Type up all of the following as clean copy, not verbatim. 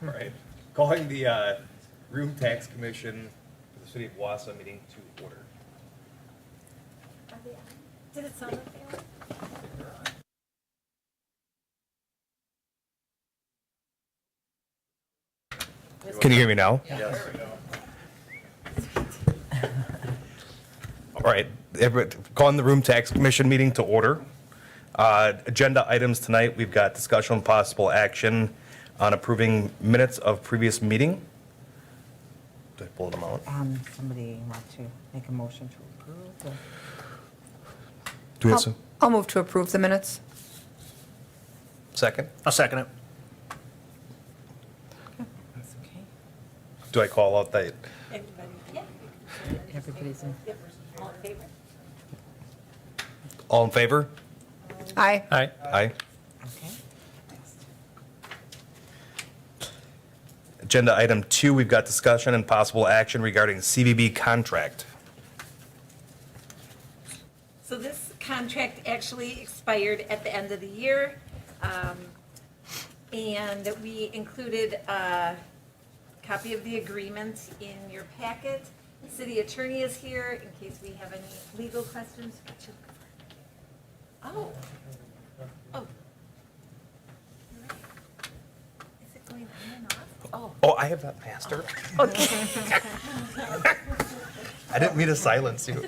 All right. Calling the Room Tax Commission for the City of Wausau meeting to order. Did it sound like they were? Can you hear me now? Yes. All right. Calling the Room Tax Commission meeting to order. Agenda items tonight, we've got discussion and possible action on approving minutes of previous meeting. Did I pull them out? Somebody want to make a motion to approve? Do we have some? I'll move to approve the minutes. Second? I'll second it. That's okay. Do I call out that? Everybody, yeah. Everybody's in. Yep. All in favor? All in favor? Aye. Aye. Aye. Okay. Agenda item 2, we've got discussion and possible action regarding CVB contract. So this contract actually expired at the end of the year. And we included a copy of the agreement in your packet. The city attorney is here in case we have any legal questions. Oh. Oh. You're right. Is it going on and off? Oh, I have that master. Okay. I didn't mean to silence you.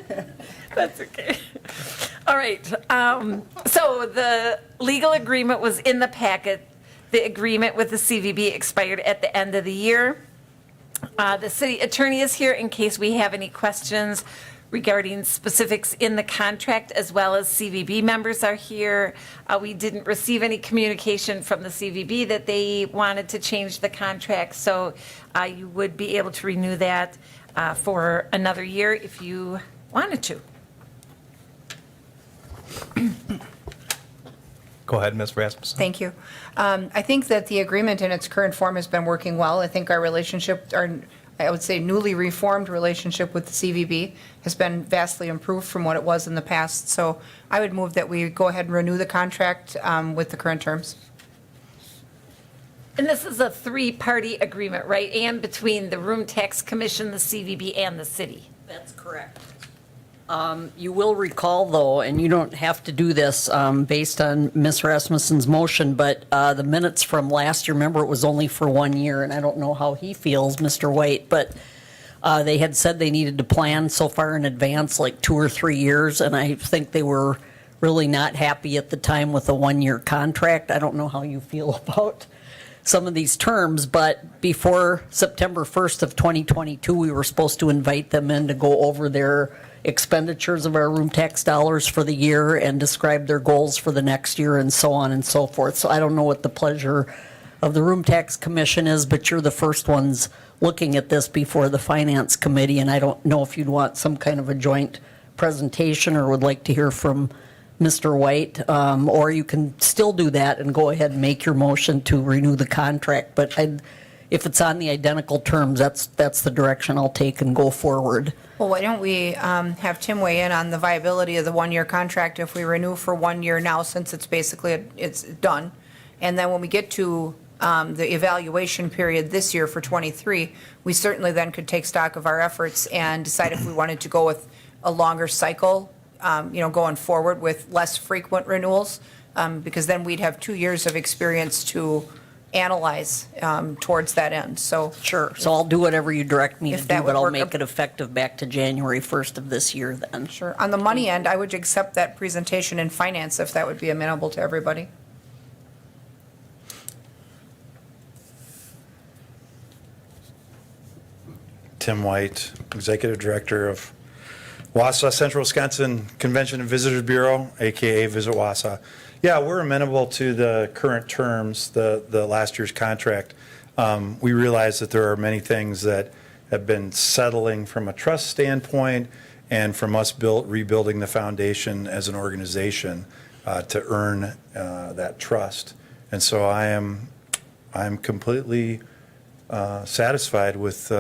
That's okay. All right. So the legal agreement was in the packet. The agreement with the CVB expired at the end of the year. The city attorney is here in case we have any questions regarding specifics in the contract, as well as CVB members are here. We didn't receive any communication from the CVB that they wanted to change the contract, so you would be able to renew that for another year if you wanted to. Go ahead, Ms. Rasmussen. Thank you. I think that the agreement in its current form has been working well. I think our relationship, I would say newly reformed relationship with the CVB has been vastly improved from what it was in the past. So I would move that we go ahead and renew the contract with the current terms. And this is a three-party agreement, right? And between the Room Tax Commission, the CVB, and the city. That's correct. You will recall, though, and you don't have to do this based on Ms. Rasmussen's motion, but the minutes from last year, remember, it was only for 1 year, and I don't know how he feels, Mr. White, but they had said they needed to plan so far in advance, like 2 or 3 years, and I think they were really not happy at the time with a 1-year contract. I don't know how you feel about some of these terms, but before September 1st of 2022, we were supposed to invite them in to go over their expenditures of our room tax dollars for the year and describe their goals for the next year and so on and so forth. So I don't know what the pleasure of the Room Tax Commission is, but you're the first ones looking at this before the Finance Committee, and I don't know if you'd want some kind of a joint presentation or would like to hear from Mr. White, or you can still do that and go ahead and make your motion to renew the contract. But if it's on the identical terms, that's the direction I'll take and go forward. Well, why don't we have Tim weigh in on the viability of the 1-year contract if we renew for 1 year now, since it's basically, it's done. And then when we get to the evaluation period this year for ¡23, we certainly then could take stock of our efforts and decide if we wanted to go with a longer cycle, going forward with less frequent renewals, because then we'd have 2 years of experience to analyze towards that end. So Sure. So I'll do whatever you direct me to If do, that would but I'll work. make it effective back to January 1st of this year then. Sure. On the money end, I would accept that presentation in finance if that would be amenable to everybody. Tim White, Executive Director of Wausau Central Wisconsin Convention and Visitors Bureau, AKA Visit Wausau. Yeah, we're amenable to the current terms, the last year's contract. We realize that there are many things that have been settling from a trust standpoint and from us rebuilding the foundation as an organization to earn that trust. And so I'm completely satisfied with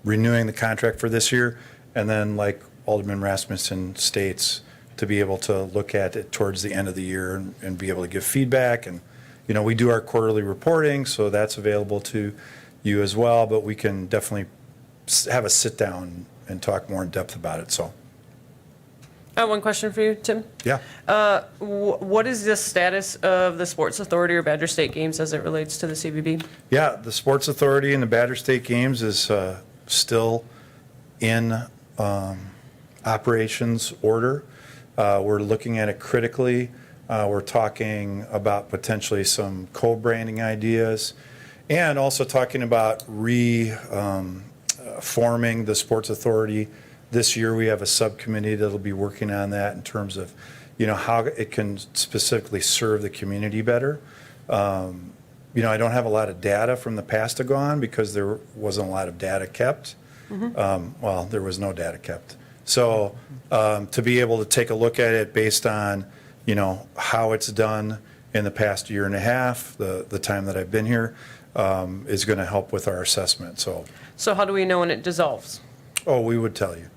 renewing the contract for this year, and then, like Alderman Rasmussen states, to be able to look at it towards the end of the year and be able to give feedback and we do our quarterly reporting, so that's available to you as well, but we can definitely have a sit-down and talk more in depth about it, so, I have one question for you, Tim. yeah. What is the status of the Sports Authority or Badger State Games as it relates to the CVB? Yeah, the Sports Authority and the Badger State Games is still in operations order. We're looking at it critically. We're talking about potentially some co-branding ideas and also talking about forming the Sports Authority. This year, we have a subcommittee that'll be working on that in terms of, how it can specifically serve the community better. I don't have a lot of data from the past ago on because there wasn't a lot of data kept. Well, there was no data kept. So to be able to take a look at it based on, how it's done in the past year and a half, the time that I've been here, is going to help with our assessment. So how do we know when it dissolves? Oh, we would tell you.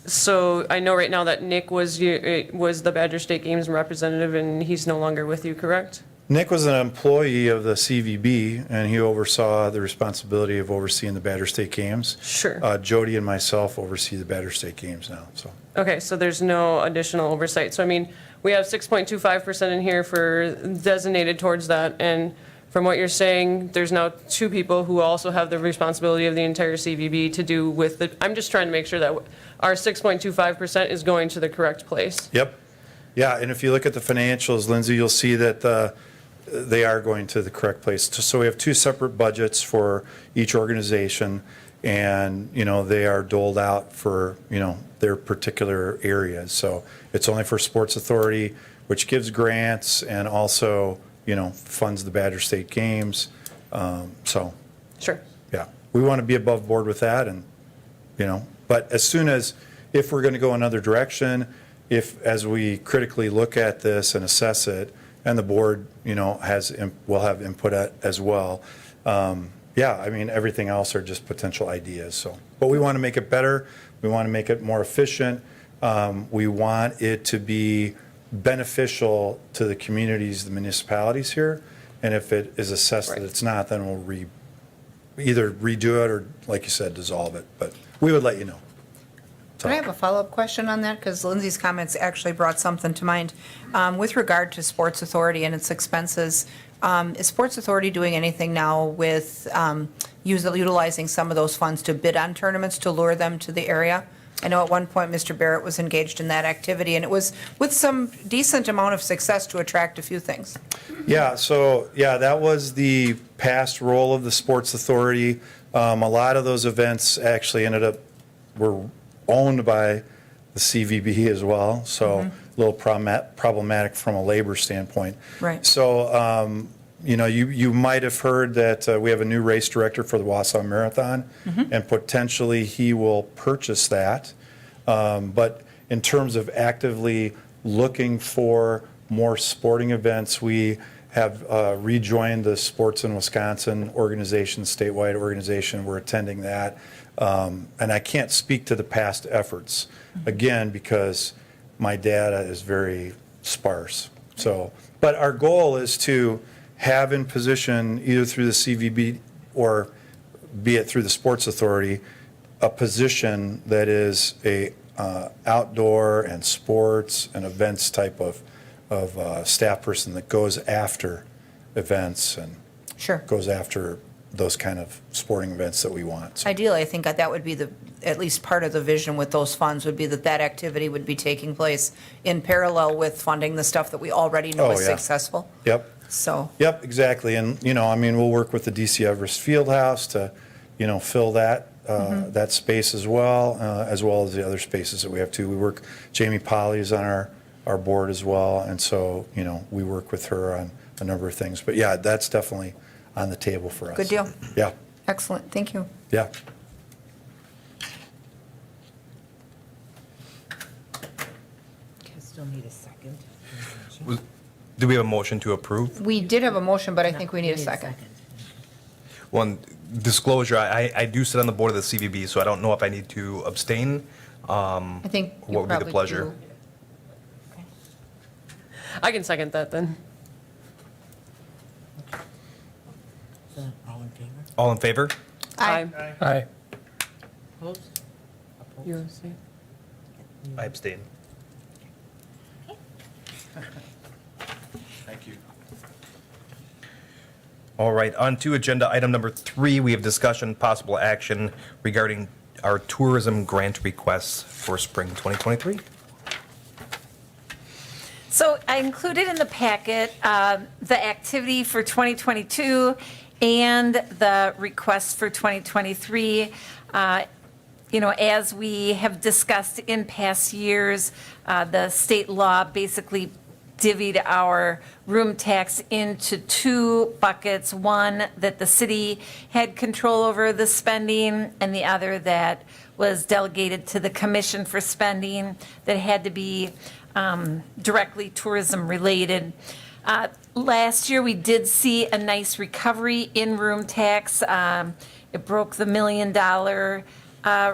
So I know right now that Nick was the Badger State Games representative, and he's no longer with you, correct? Nick was an employee of the CVB, and he oversaw the responsibility of overseeing the Badger State Games. Sure. Jody and myself oversee the Badger State Games now, so. Okay, so there's no additional oversight. So I mean, we have 6.25% in here for designated towards that, and from what you're saying, there's now two people who also have the responsibility of the entire CVB to do with the, I'm just trying to make sure that our 6.25% is going to the correct place. Yep. Yeah, and if you look at the financials, Lindsay, you'll see that they are going to the correct place. So we have two separate budgets for each organization, and, they are doled out for, their particular areas. So it's only for Sports Authority, which gives grants and also, funds the Badger State Games. So, Sure. yeah, we want to be above board with that, and, but if we're going to go another direction, as we critically look at this and assess it, and the board, will have input as well. Everything else are just potential ideas, so. But we want to make it better. We want to make it more efficient. We want it to be beneficial to the communities, the municipalities here. And if it is assessed that it's not, then we'll either redo it or, like you said, dissolve it. But we would let you know. Can I have a follow-up question on that? Because Lindsay's comments actually brought something to mind. With regard to Sports Authority and its expenses, is Sports Authority doing anything now with utilizing some of those funds to bid on tournaments to lure them to the area? I know at one point Mr. Barrett was engaged in that activity, and it was with some decent amount of success to attract a few things. Yeah, so, that was the past role of the Sports Authority. A lot of those events actually were owned by the CVB as well, so a little problematic from a labor standpoint. Right. So, you might have heard that we have a new race director for the Wausau Marathon, and potentially he will purchase that. But in terms of actively looking for more sporting events, we have rejoined the Sports in Wisconsin organization, statewide organization. We're attending that. And I can't speak to the past efforts, again, because my data is very sparse. So, but our goal is to have in position, either through the CVB or be it through the Sports Authority, a position that is a outdoor and sports and events type of staff person that goes after events and Sure. goes after those kind of sporting events that we want. So, Ideally, I think that would be at least part of the vision with those funds would be that activity would be taking place in parallel with funding the stuff that we already know Oh, is yeah. successful. Yep. So, Yep, exactly. And, we'll work with the DC Everest Fieldhouse to, fill that, that space as well as the other spaces that we have too. Jamie Polly is on our board as well. And so, we work with her on a number of things. But yeah, that's definitely on the table for us. Good deal. Yeah, excellent, thank you. yeah. I still need a second. Do we have a motion to approve? We did have a motion, but I think we need a second. One disclosure, I do sit on the board of the CVB, so I don't know if I need to abstain. I think you What would be the probably pleasure? do. I can second that then. All in favor? Aye. Aye. Opposed? You wanna say? I abstain. Thank you. All right, on to agenda item number 3. We have discussion, possible action regarding our tourism grant requests for spring 2023. So I included in the packet the activity for 2022 and the request for 2023. As we have discussed in past years, the state law basically divvied our room tax into 2 buckets. One that the city had control over the spending, and the other that was delegated to the commission for spending that had to be directly tourism related. Last year, we did see a nice recovery in room tax. It broke the $1 million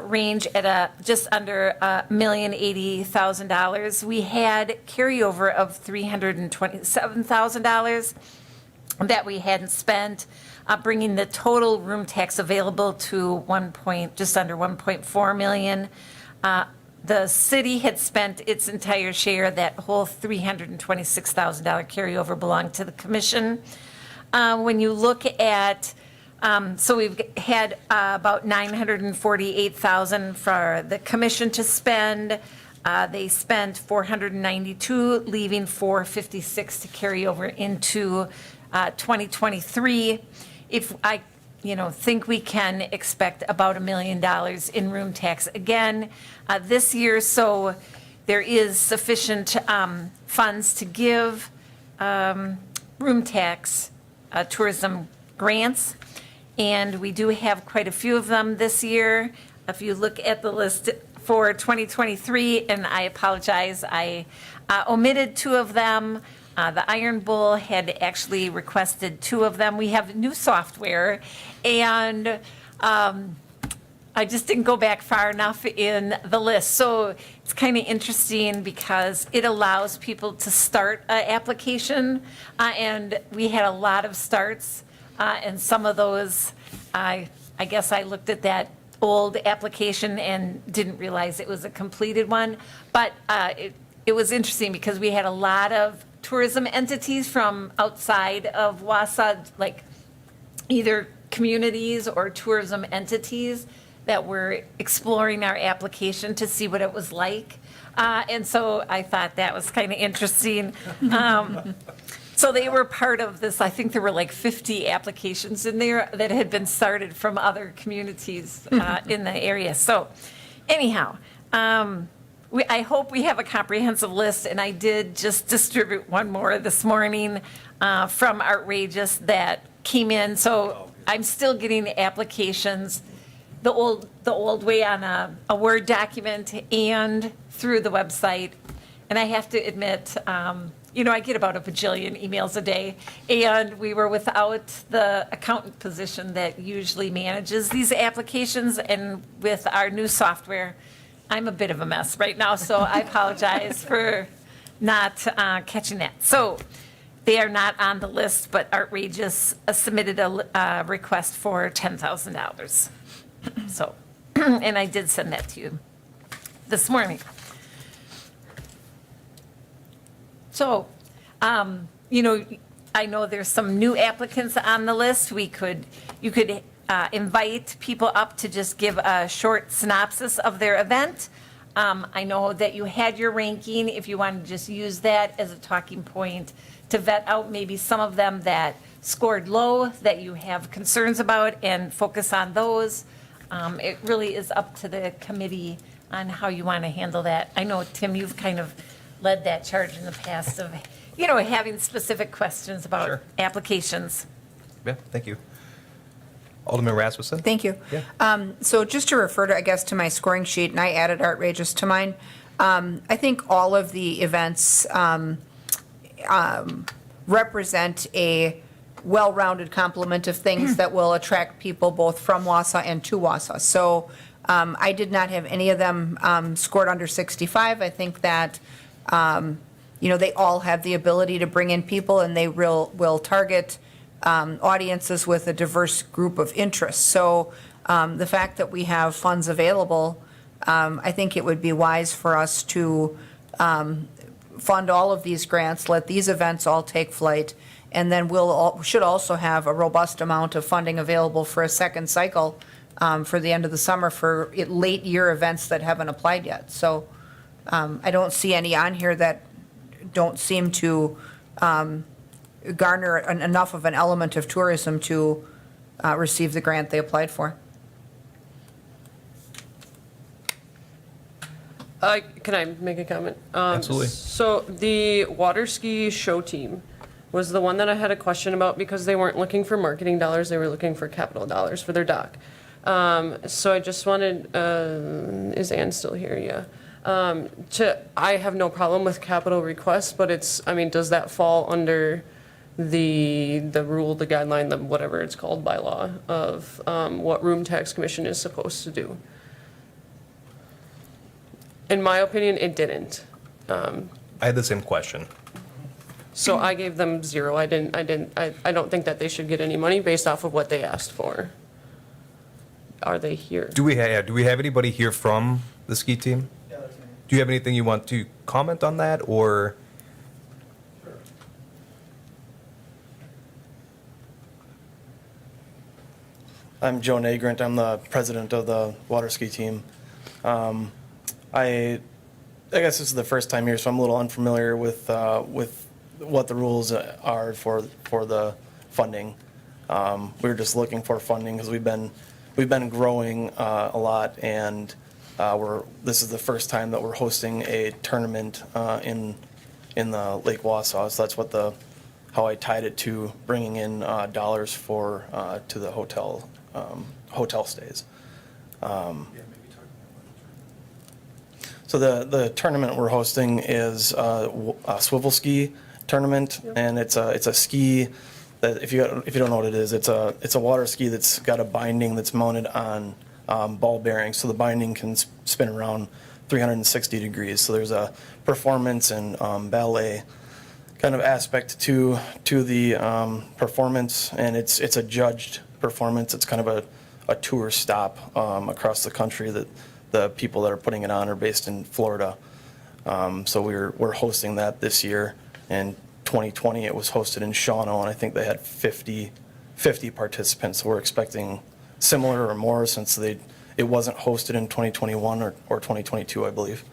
range at just under $1,080,000. We had carryover of $327,000 that we hadn't spent, bringing the total room tax available to just under 1.4 million. The city had spent its entire share. That whole $326,000 carryover belonged to the commission. When you look at, so we've had about $948,000 for the commission to spend. They spent $492, leaving $456 to carry over into 2023. If I think we can expect about $1 million in room tax again this year. So there is sufficient funds to give room tax tourism grants. And we do have quite a few of them this year. If you look at the list for 2023, and I apologize, I omitted 2 of them. The Iron Bull had actually requested 2 of them. We have new software, and I just didn't go back far enough in the list. So it's kind of interesting because it allows people to start an application, and we had a lot of starts, and some of those, I guess I looked at that old application and didn't realize it was a completed one. But it was interesting because we had a lot of tourism entities from outside of Wausau, like either communities or tourism entities that were exploring our application to see what it was like. And so I thought that was kind of interesting. So they were part of this. I think there were like 50 applications in there that had been started from other communities in the area. So anyhow, I hope we have a comprehensive list, and I did just distribute one more this morning from Outrageous that came in. So I'm still getting the applications the old way on a Word document and through the website. And I have to admit, I get about a bajillion emails a day, and we were without the accountant position that usually manages these applications. And with our new software, I'm a bit of a mess right now, so I apologize for not catching that. So they are not on the list, but Outrageous submitted a request for $10,000. So, and I did send that to you this morning. So, I know there's some new applicants on the list. You could invite people up to just give a short synopsis of their event. I know that you had your ranking. If you want to just use that as a talking point to vet out maybe some of them that scored low that you have concerns about and focus on those. It really is up to the committee on how you want to handle that. I know, Tim, you've kind of led that charge in the past of, having specific questions about Sure. applications. Yeah, thank you. Alderman Rasmussen? Thank you. Yeah. So just to refer to, I guess, to my scoring sheet, and I added Outrageous to mine, I think all of the events represent a well-rounded complement of things that will attract people both from Wausau and to Wausau. So I did not have any of them scored under 65. I think that, they all have the ability to bring in people, and they will target audiences with a diverse group of interests. So the fact that we have funds available, I think it would be wise for us to fund all of these grants, let these events all take flight, and then should also have a robust amount of funding available for a second cycle for the end of the summer for late year events that haven't applied yet. So I don't see any on here that don't seem to garner enough of an element of tourism to receive the grant they applied for. Can I make a comment? Absolutely. So the water ski show team was the one that I had a question about because they weren't looking for marketing dollars, they were looking for capital dollars for their dock. So I just wanted, is Ann still here? Yeah. I have no problem with capital requests, but does that fall under the rule, the guideline, the whatever it's called by law of what room tax commission is supposed to do? In my opinion, it didn't. I had the same question. So I gave them 0. I don't think that they should get any money based off of what they asked for. Are they here? Do we have anybody here from the ski team? Yeah, that's me. Do you have anything you want to comment on that, or? I'm Joe Nagrant. I'm the president of the water ski team. I guess this is the first time here, so I'm a little unfamiliar with what the rules are for the funding. We're just looking for funding because we've been growing a lot, and this is the first time that we're hosting a tournament in the Lake Wausau. So that's how I tied it to bringing in dollars to the hotel stays. So the tournament we're hosting is a swivel ski tournament, and it's a ski that if you don't know what it is, it's a water ski that's got a binding that's mounted on ball bearings, so the binding can spin around 360 degrees. So there's a performance and ballet kind of aspect to the performance, and it's a judged performance. It's kind of a tour stop across the country that the people that are putting it on are based in Florida. So we're hosting that this year. In 2020, it was hosted in Shawano, and I think they had 50 participants. So we're expecting similar or more since it wasn't hosted in 2021 or 2022, I believe.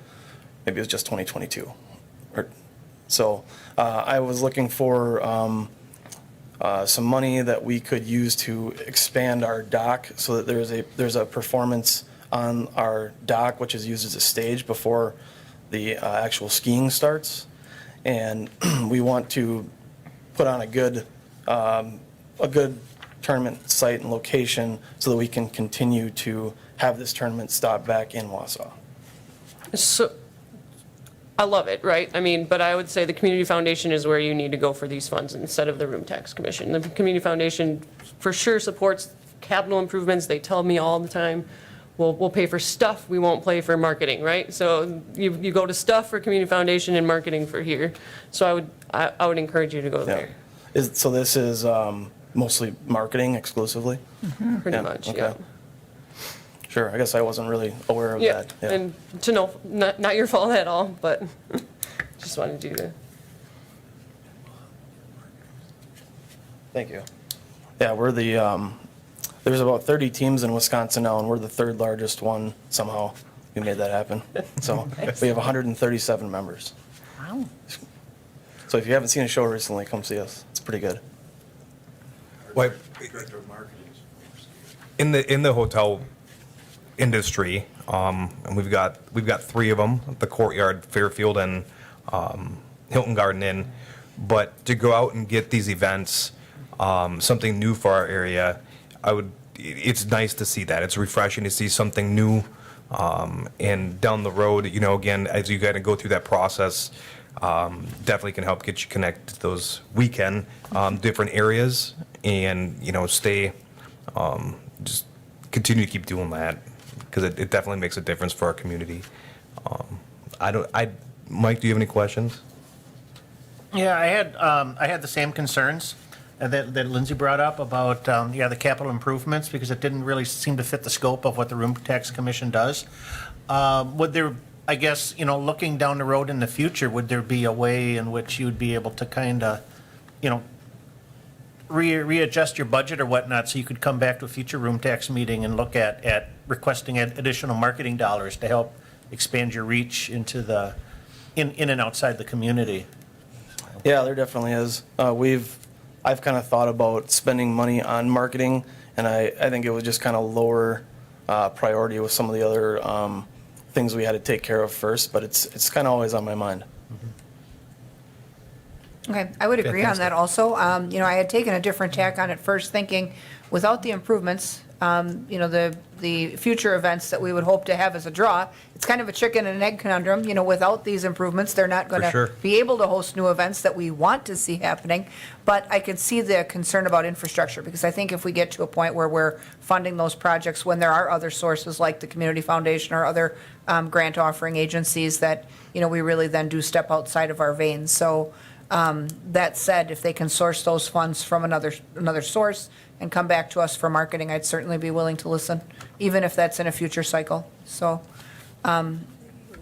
Maybe it was just 2022. So I was looking for some money that we could use to expand our dock so that there's a performance on our dock, which is used as a stage before the actual skiing starts. And we want to put on a good tournament site and location so that we can continue to have this tournament stop back in Wausau. So, I love it, right? But I would say the Community Foundation is where you need to go for these funds instead of the Room Tax Commission. The Community Foundation for sure supports capital improvements. They tell me all the time, we'll pay for stuff, we won't pay for marketing, right? So you go to stuff for Community Foundation and marketing for here. So I would encourage you to go there, So this is mostly marketing exclusively? pretty Yeah, much, okay. yeah. Sure, I guess I wasn't really aware of Yeah, that. and to know, not your fault at all, but just wanted you to. Thank you. Yeah, we're there's about 30 teams in Wisconsin now, and we're the third largest one somehow. We made that happen. So we have 137 members. Wow. So if you haven't seen a show recently, come see us. It's pretty good. Well, in the hotel industry, and we've got 3 of them: the Courtyard, Fairfield, and Hilton Garden Inn. But to go out and get these events, something new for our area, it's nice to see that. It's refreshing to see something new. And down the road, again, as you got to go through that process, definitely can help get you connected to those weekend different areas, and stay, just continue to keep doing that, because it definitely makes a difference for our community. Mike, do you have any questions? Yeah, I had the same concerns. that Lindsay brought up about, the capital improvements, because it didn't really seem to fit the scope of what the Room Tax Commission does. Would there, I guess, looking down the road in the future, would there be a way in which you'd be able to kind of, readjust your budget or whatnot, so you could come back to a future room tax meeting and look at requesting additional marketing dollars to help expand your reach into in and outside the community? Yeah, there definitely is. I've kind of thought about spending money on marketing, and I think it was just kind of lower priority with some of the other things we had to take care of first, but it's kind of always on my mind. Okay, I would agree on that also. I had taken a different tack on it first, thinking without the improvements, the future events that we would hope to have as a draw, it's kind of a chicken and an egg conundrum. Without these improvements, they're not going For sure. to be able to host new events that we want to see happening. But I could see the concern about infrastructure, because I think if we get to a point where we're funding those projects when there are other sources like the Community Foundation or other grant offering agencies that, we really then do step outside of our veins. So that said, if they can source those funds from another source and come back to us for marketing, I'd certainly be willing to listen, even if that's in a future cycle. So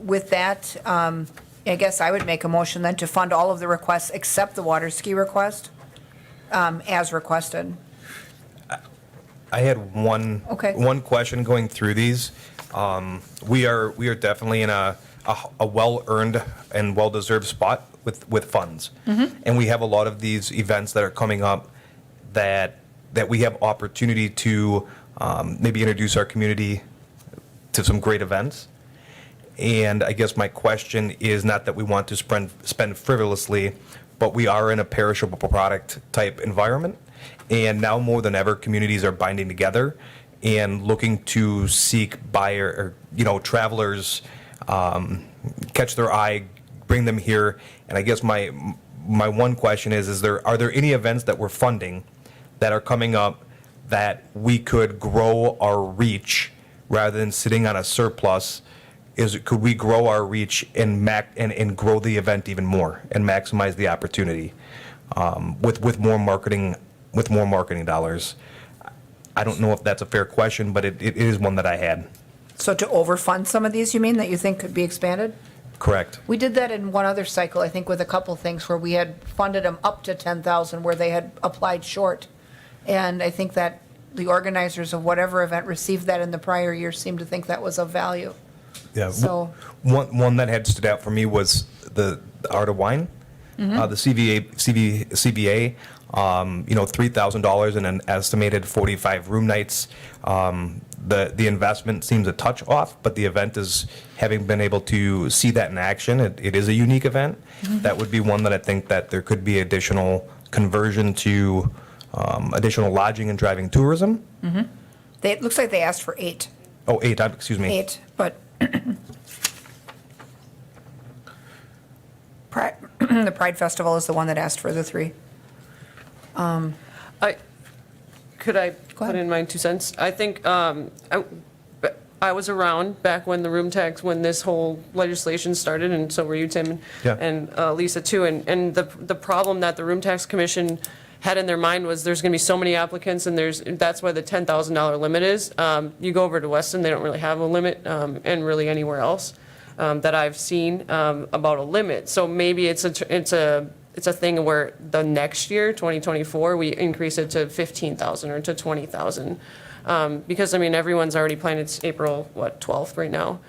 with that, I guess I would make a motion then to fund all of the requests except the water ski request as requested. I had one Okay. one question going through these. We are definitely in a well-earned and well-deserved spot with funds. And we have a lot of these events that are coming up that we have opportunity to maybe introduce our community to some great events. And I guess my question is not that we want to spend frivolously, but we are in a perishable product type environment. And now more than ever, communities are binding together and looking to seek buyer or, travelers, catch their eye, bring them here. And I guess my one question is are there any events that we're funding that are coming up that we could grow our reach rather than sitting on a surplus? Could we grow our reach and grow the event even more and maximize the opportunity with more marketing dollars? I don't know if that's a fair question, but it is one that I had. So to overfund some of these, you mean, that you think could be expanded? Correct. We did that in one other cycle, I think, with a couple things where we had funded them up to 10,000 where they had applied short. And I think that the organizers of whatever event received that in the prior year seemed to think that was of value. Yeah. So- One that had stood out for me was the Art of Wine, the CBA. $3,000 and an estimated 45 room nights. The investment seems a touch off, but the event is, having been able to see that in action, it is a unique event. That would be one that I think that there could be additional conversion to additional lodging and driving tourism. It looks like they asked for 8. Oh, 8, excuse me. 8, but the Pride Festival is the one that asked for the 3. Could I Go put ahead. in my 2 cents? I think I was around back when the room tax, when this whole legislation started, and so were you, Tim, Yeah. and Lisa too. And the problem that the room tax commission had in their mind was there's going to be so many applicants, and that's why the $10,000 limit is. You go over to Weston, they don't really have a limit, and really anywhere else that I've seen about a limit. So maybe it's a thing where the next year, 2024, we increase it to 15,000 or to 20,000. Because, everyone's already planned, it's April, 12th right now.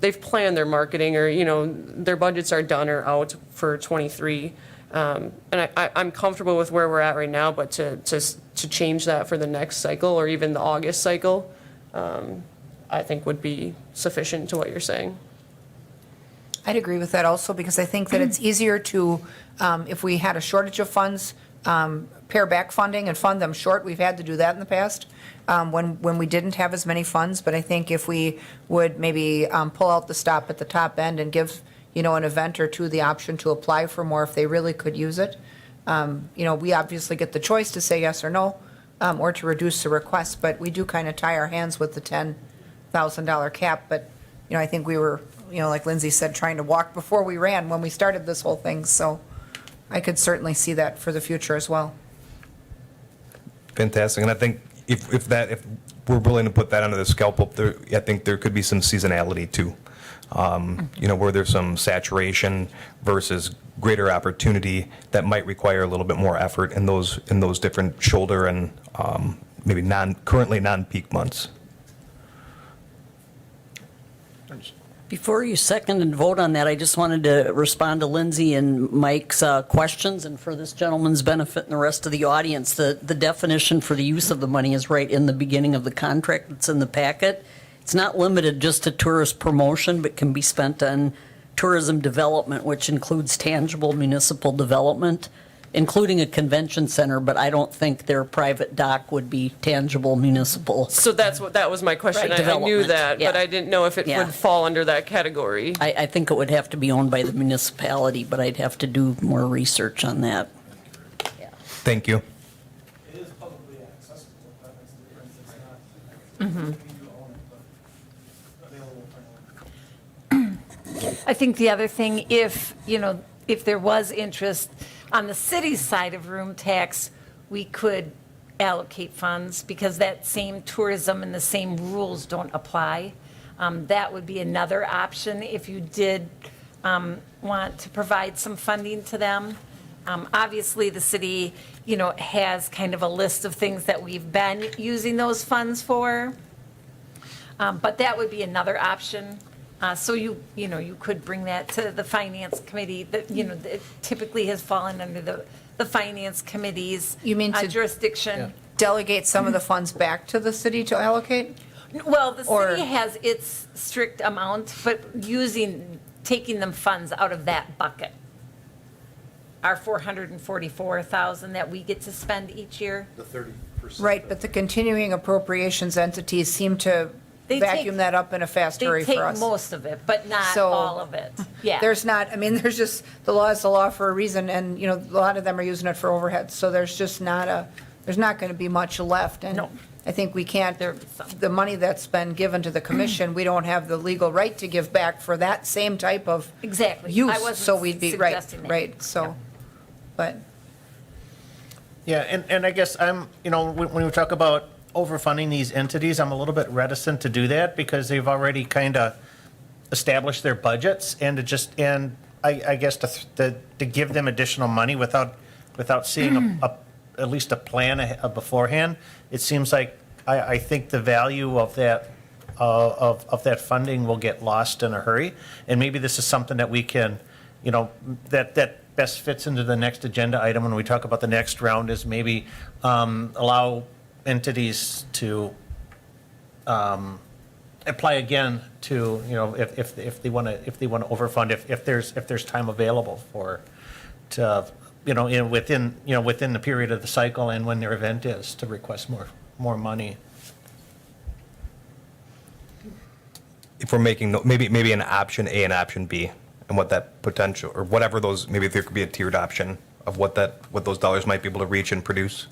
They've planned their marketing or, their budgets are done or out for 23. And I'm comfortable with where we're at right now, but to change that for the next cycle or even the August cycle, I think would be sufficient to what you're saying. I'd agree with that also, because I think that it's easier to, if we had a shortage of funds, pare back funding and fund them short. We've had to do that in the past when we didn't have as many funds. But I think if we would maybe pull out the stop at the top end and give, an event or two the option to apply for more if they really could use it. We obviously get the choice to say yes or no, or to reduce the request, but we do kind of tie our hands with the $10,000 cap. But, I think we were, like Lindsay said, trying to walk before we ran when we started this whole thing. So I could certainly see that for the future as well. Fantastic. And I think if we're willing to put that under the scalpel, I think there could be some seasonality too. Where there's some saturation versus greater opportunity that might require a little bit more effort in those different shoulder and maybe currently non-peak months. Before you second and vote on that, I just wanted to respond to Lindsay and Mike's questions, and for this gentleman's benefit and the rest of the audience, the definition for the use of the money is right in the beginning of the contract that's in the packet. It's not limited just to tourist promotion, but can be spent on tourism development, which includes tangible municipal development, including a convention center, but I don't think their private dock would be tangible municipal. So that was my question. Right. I knew Development, that, but yeah. I didn't know if it Yeah. would fall under that category. I think it would have to be owned by the municipality, but I'd have to do more research on that. Thank you. It is publicly accessible, that makes the difference, it's not, you own it, but available for anyone. I think the other thing, if there was interest on the city's side of room tax, we could allocate funds because that same tourism and the same rules don't apply. That would be another option if you did want to provide some funding to them. Obviously, the city, has kind of a list of things that we've been using those funds for. But that would be another option. So you could bring that to the finance committee, that, that typically has fallen under the finance committee's You mean to- jurisdiction. Delegate some of the funds back to the city to allocate? Well, the Or- city has its strict amount, but taking them funds out of that bucket. Our $444,000 that we get to spend each year. The 30%. Right, but the continuing appropriations entities seem to They vacuum take- that up in a fast They hurry take for us. most of it, but not So- all of it. Yeah. There's not, there's just, the law is the law for a reason, and, a lot of them are using it for overhead, so there's just there's not going to be much left. And No. I think we can't, There'll be some. the money that's been given to the commission, we don't have the legal right to give back for that same type of Exactly. I use. wasn't So we'd be, right, suggesting that. right, so, but. Yeah, and I guess I'm, when we talk about overfunding these entities, I'm a little bit reticent to do that because they've already kind of established their budgets, and I guess to give them additional money without seeing at least a plan beforehand, it seems like I think the value of that funding will get lost in a hurry, and maybe this is something that we can, that best fits into the next agenda item when we talk about the next round, is maybe allow entities to apply again to, if they want to overfund, if there's time available within the period of the cycle and when their event is, to request more money. If we're making maybe an option A and option B, and what that potential, or whatever those, maybe there could be a tiered option of what those dollars might be able to reach and produce.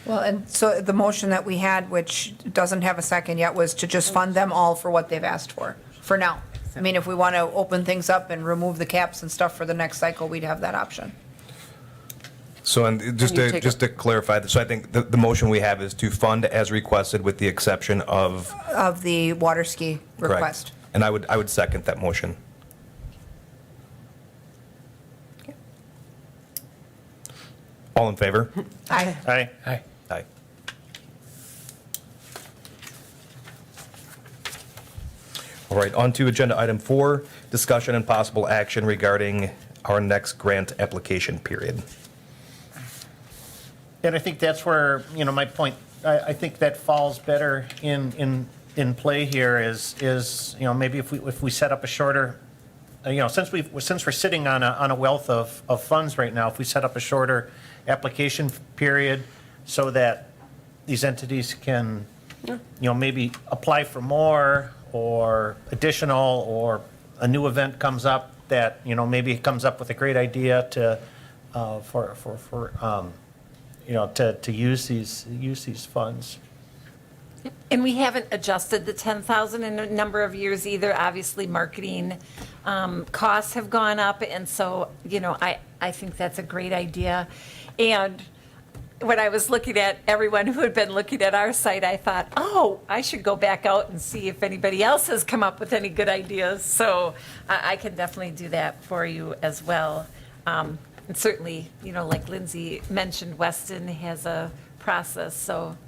Well, and so the motion that we had, which doesn't have a second yet, was to just fund them all for what they've asked for now. I mean, if we want to open things up and remove the caps and stuff for the next cycle, we'd have that option. So, and just And you to clarify, so I think the motion we have is to fund as requested with the exception of. Of the water ski Correct. request. And I would second that motion. All in favor? Aye. Aye. Aye. All right, on to agenda item 4, discussion and possible action regarding our next grant application period. And I think that's where, my point, I think that falls better in play here is, maybe if we set up a shorter, since we're sitting on a wealth of funds right now, if we set up a shorter application period so that these entities can, maybe apply for more or additional, or a new event comes up that, maybe it comes up with a great idea to use these funds. And we haven't adjusted the 10,000 in a number of years either. Obviously, marketing costs have gone up, and so, I think that's a great idea. And when I was looking at everyone who had been looking at our site, I thought, oh, I should go back out and see if anybody else has come up with any good ideas. So I can definitely do that for you as well. And certainly, like Lindsay mentioned, Weston has a process, so.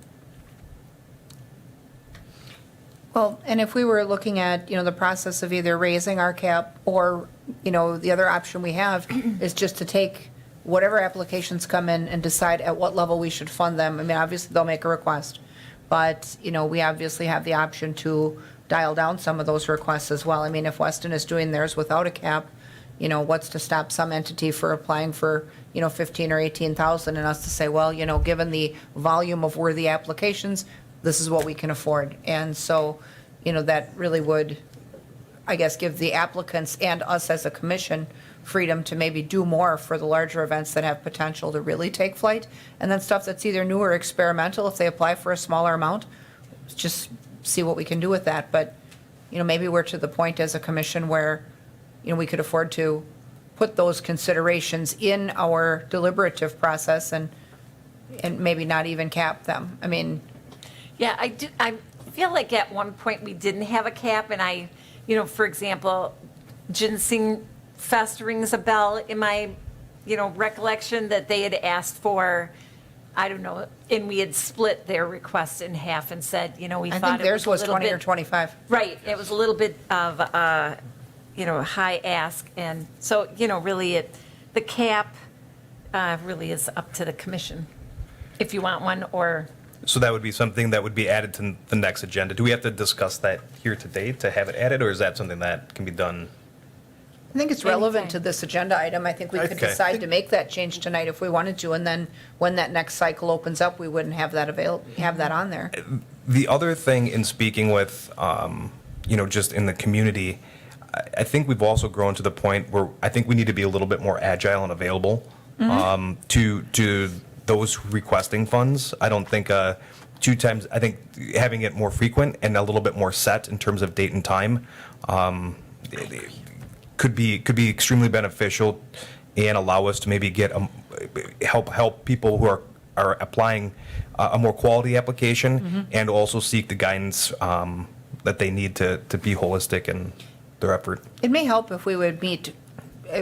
Well, and if we were looking at, the process of either raising our cap or, the other option we have is just to take whatever applications come in and decide at what level we should fund them. I mean, obviously, they'll make a request, but, we obviously have the option to dial down some of those requests as well. I mean, if Weston is doing theirs without a cap, what's to stop some entity for applying for, 15 or 18,000 and us to say, well, given the volume of worthy applications, this is what we can afford. And so, that really would, I guess, give the applicants and us as a commission freedom to maybe do more for the larger events that have potential to really take flight. And then stuff that's either new or experimental, if they apply for a smaller amount, just see what we can do with that. But, maybe we're to the point as a commission where, we could afford to put those considerations in our deliberative process and maybe not even cap them. I mean, Yeah, I feel like at one point we didn't have a cap, and for example, Ginseng Fest rings a bell in my, recollection that they had asked for, I don't know, and we had split their request in half and said, we I thought think it was theirs a was little 20 or bit. 25. Right, it was a little bit of, high ask, and so, really the cap really is up to the commission, if you want one, or. So that would be something that would be added to the next agenda. Do we have to discuss that here today to have it added, or is that something that can be done? I think it's relevant to Anytime. this agenda item. I think we could Okay. decide to make that change tonight if we wanted to, and then when that next cycle opens up, we wouldn't have that have that on there. The other thing in speaking with, just in the community, I think we've also grown to the point where I think we need to be a little bit more agile and available to those requesting funds. I don't think 2 times. I think having it more frequent and a little bit more set in terms of date and time could be extremely beneficial and allow us to maybe get help people who are applying a more quality application and also seek the guidance that they need to be holistic in their effort. It may help if we would meet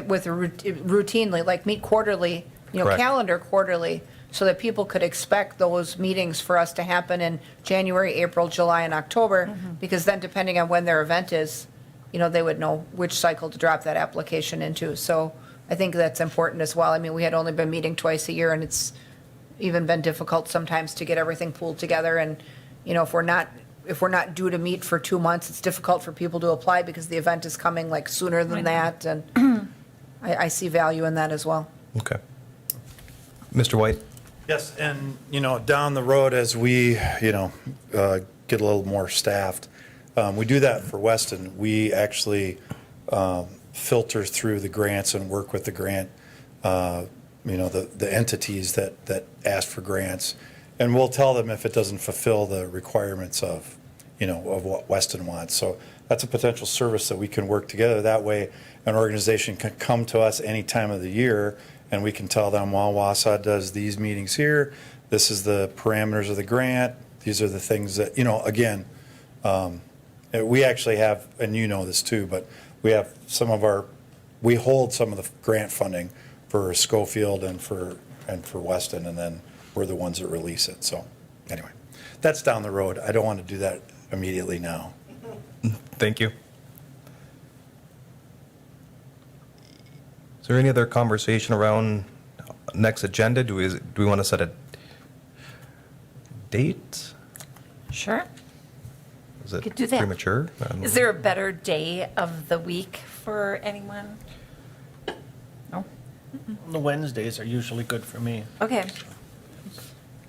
with routinely, like meet quarterly, Correct. calendar quarterly, so that people could expect those meetings for us to happen in January, April, July, and October, because then depending on when their event is, they would know which cycle to drop that application into. So I think that's important as well. I mean, we had only been meeting twice a year, and it's even been difficult sometimes to get everything pulled together. And, if we're not due to meet for 2 months, it's difficult for people to apply because the event is coming like sooner than that. And I see value in that as well. Okay. Mr. White? Yes, and, down the road as we, get a little more staffed, we do that for Weston. We actually filter through the grants and work with the grant, the entities that ask for grants. And we'll tell them if it doesn't fulfill the requirements of what Weston wants. So that's a potential service that we can work together. That way, an organization can come to us any time of the year, and we can tell them, well, Wausau does these meetings here. This is the parameters of the grant. These are the things that, again, we actually have, and this too, but we have we hold some of the grant funding for Schofield and for Weston, and then we're the ones that release it. So anyway, that's down the road. I don't want to do that immediately now. Thank you. Is there any other conversation around next agenda? Do we want to set a date? Sure. Is it Could do that. premature? Is there a better day of the week for anyone? No? The Wednesdays are usually good for me. Okay.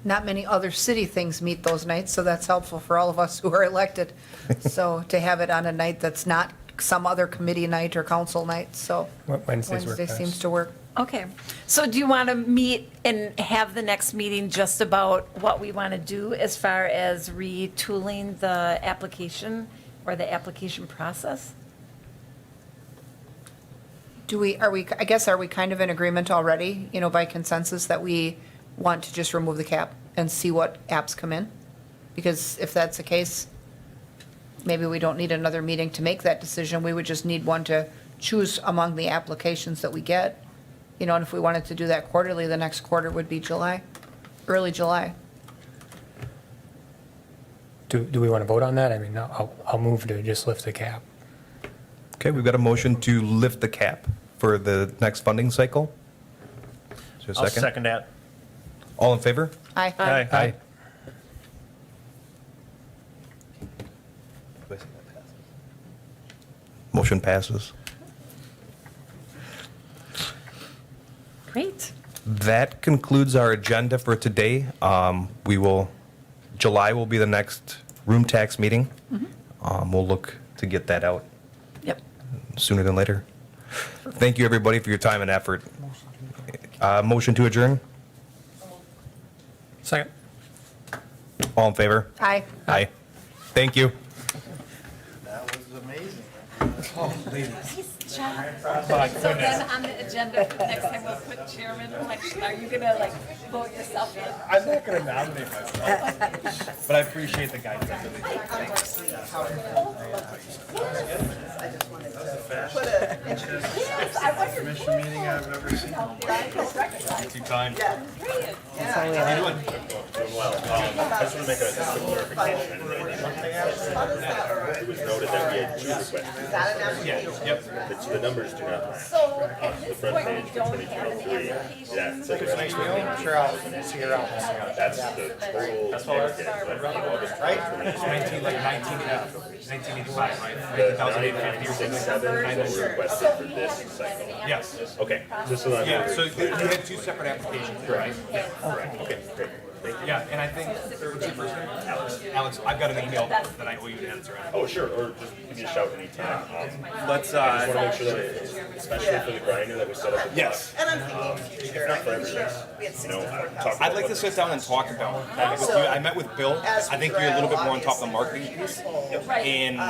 Not many other city things meet those nights, so that's helpful for all of us who are elected. So to have it on a night that's not some other committee night or council night, so Wednesdays work Wednesday best. seems to work. Okay, so do you want to meet and have the next meeting just about what we want to do as far as retooling the application or the application process? I guess, are we kind of in agreement already, by consensus that we want to just remove the cap and see what apps come in? Because if that's the case, maybe we don't need another meeting to make that decision. We would just need one to choose among the applications that we get. And if we wanted to do that quarterly, the next quarter would be July, early July. Do we want to vote on that? I mean, I'll move to just lift the cap. Okay, we've got a motion to lift the cap for the next funding cycle. Is there a I'll second? second that. All in favor? Aye. Aye. Motion passes. Great. That concludes our agenda for today. July will be the next room tax meeting. We'll look to get that out Yep. sooner than later. Thank you, everybody, for your time and effort. Motion to adjourn? Second. All in favor? Aye. Aye. Thank you. That was amazing. So then on the agenda, for next time we'll put chairman election. Are you gonna vote yourself in? I'm not going to nominate myself, but I appreciate the guidance. Commission meeting I've ever seen. Too kind. How you doing? I just want to make a quick clarification. It was noted that we had two requests. Yeah, yep. The numbers do not match. So at this Front point, page we for don't have an 2023. application. Yeah, it says Sure, I'll see you around. that's the total. That's Right? It's 1985, right? The 9967 is what we requested for this cycle. Yes. Okay, just so that. Yeah, so you had two separate applications, right? Correct. Okay, great. Thank you. Yeah, and I think, what's your first name? Alex, I've got an email that I owe you an answer on. Oh, sure, or just give me a shout anytime. Let's, I just want to make sure that it's, especially for the grinder that we set up. yes. If not for everything, talk I'd like to sit down and talk about that with you. I met with Bill. I think you're a little bit more on top of the marketing piece. And